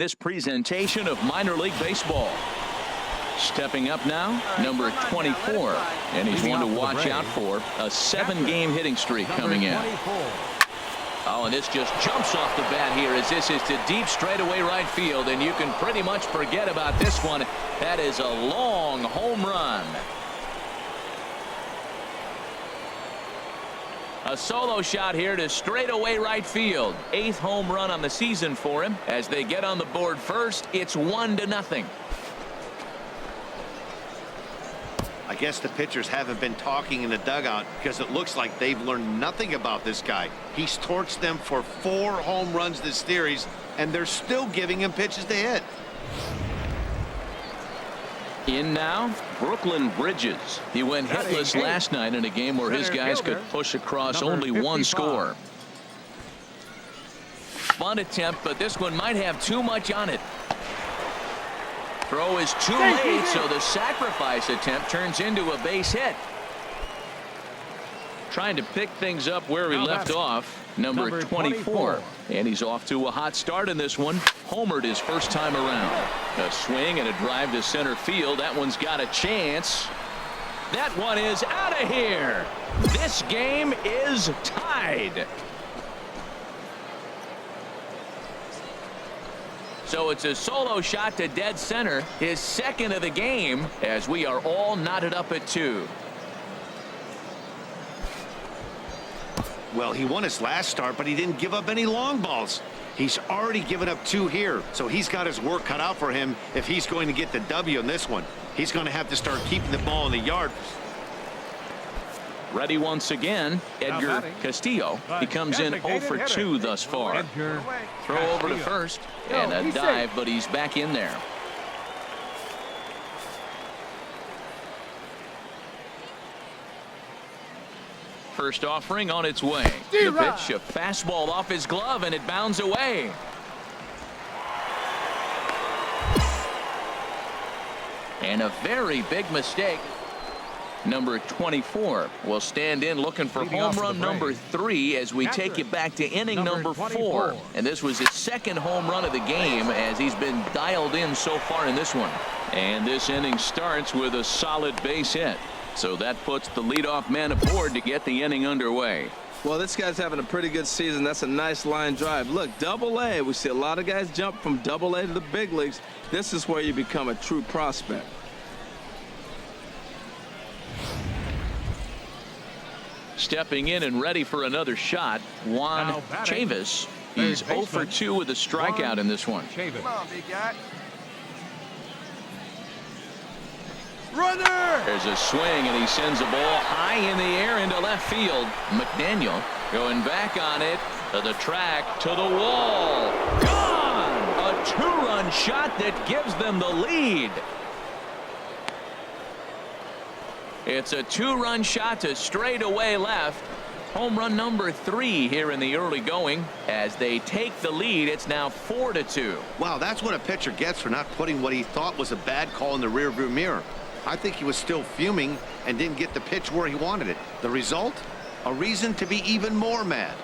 This presentation of minor league baseball. Stepping up now, number 24, and he's one to watch out for. A 7-game hitting streak coming in. Oh, and this just jumps off the bat here as this is to deep straightaway right field, and you can pretty much forget about this one. That is a long home run. A solo shot here to straightaway right field. 8th home run on the season for him. As they get on the board first, it's 1-0. I guess the pitchers haven't been talking in the dugout because it looks like they've learned nothing about this guy. He's torched them for 4 home runs this series, and they're still giving him pitches to hit. In now, Brooklyn Bridges. He went hitless last night in a game where his guys could push across only 1 score. Fun attempt, but this one might have too much on it. Throw is too late, so the sacrifice attempt turns into a base hit. Trying to pick things up where he left off, number 24. And he's off to a hot start in this one. Homered his first time around. A swing and a drive to center field. That one's got a chance. That one is out of here. This game is tied. So it's a solo shot to dead center, his 2nd of the game, as we are all knotted up at 2. Well, he won his last start, but he didn't give up any long balls. He's already given up 2 here, so he's got his work cut out for him if he's going to get the W in this one. He's going to have to start keeping the ball in the yard. Ready once again, Edgar Castillo. He comes in 0 for 2 thus far. Throw over to first, and a dive, but he's back in there. First offering on its way. The pitch, a fastball off his glove, and it bounds away. And a very big mistake. Number 24 will stand in looking for home run number 3 as we take it back to inning number 4. And this was his 2nd home run of the game as he's been dialed in so far in this one. And this inning starts with a solid base hit. So that puts the leadoff man aboard to get the inning underway. Well, this guy's having a pretty good season. That's a nice line drive. Look, Double-A. We see a lot of guys jump from Double-A to the big leagues. This is where you become a true prospect. Stepping in and ready for another shot, Juan Chavis. He's 0 for 2 with a strikeout in this one. Come on, big guy. Runner! There's a swing, and he sends a ball high in the air into left field. McDaniel going back on it to the track, to the wall. Gone! A 2-run shot that gives them the lead. It's a 2-run shot to straightaway left. Home run number 3 here in the early going. As they take the lead, it's now 4-2. Wow, that's what a pitcher gets for not putting what he thought was a bad call in the rearview mirror. I think he was still fuming and didn't get the pitch where he wanted it. The result? A reason to be even more mad.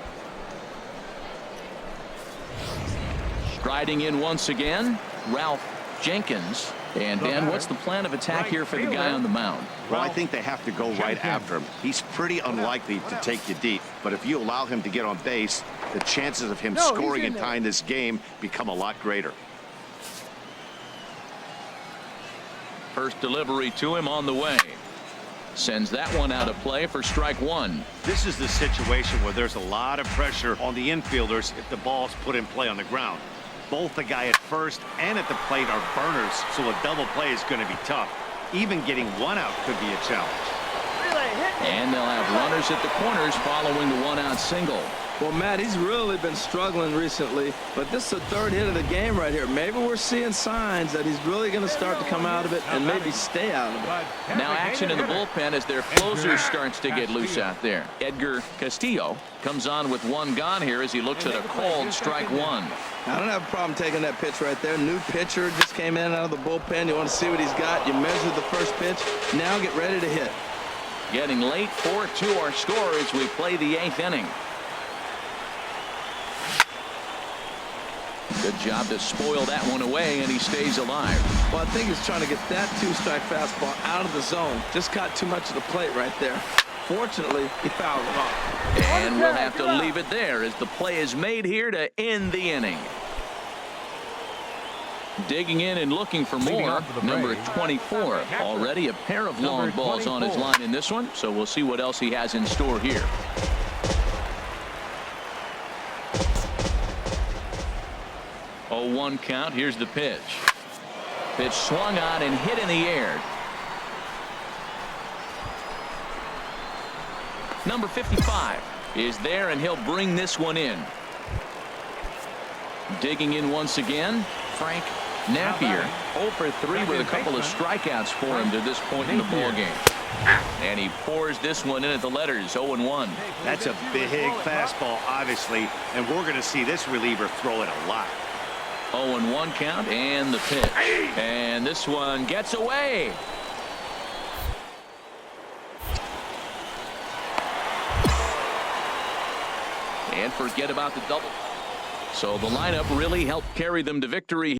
Striding in once again, Ralph Jenkins. And Dan, what's the plan of attack here for the guy on the mound? Well, I think they have to go right after him. He's pretty unlikely to take you deep, but if you allow him to get on base, the chances of him scoring and tying this game become a lot greater. First delivery to him on the way. Sends that one out of play for strike 1. This is the situation where there's a lot of pressure on the infielders if the ball's put in play on the ground. Both the guy at first and at the plate are burners, so a double play is going to be tough. Even getting 1 out could be a challenge. And they'll have runners at the corners following the 1-out single. Well, Matt, he's really been struggling recently, but this is the 3rd hit of the game right here. Maybe we're seeing signs that he's really going to start to come out of it and maybe stay out of it. Now action in the bullpen as their closer starts to get loose out there. Edgar Castillo comes on with 1 gone here as he looks at a called strike 1. I don't have a problem taking that pitch right there. New pitcher just came in out of the bullpen. You want to see what he's got. You measure the first pitch. Now get ready to hit. Getting late, 4-2 our score as we play the 8th inning. The Good job to spoil that one away, and he stays alive. Well, I think he's trying to get that two-strike fastball out of the zone. Just caught too much of the plate right there. Fortunately, he fouled it off. And we'll have to leave it there as the play is made here to end the inning. Digging in and looking for more, number 24. Already a pair of long balls on his line in this one, so we'll see what else he has in store here. Oh, 1 count. Here's the pitch. Pitch swung on and hit in the air. Number 55 is there, and he'll bring this one in. Digging in once again, Frank Napier. 0 for 3 with a couple of strikeouts for him to this point in the ballgame. And he pours this one in at the letters, 0-1. That's a big fastball, obviously, and we're going to see this reliever throw it a lot. 0-1 count, and the pitch. And this one gets away. And forget about the double. So the lineup really helped carry them to victory.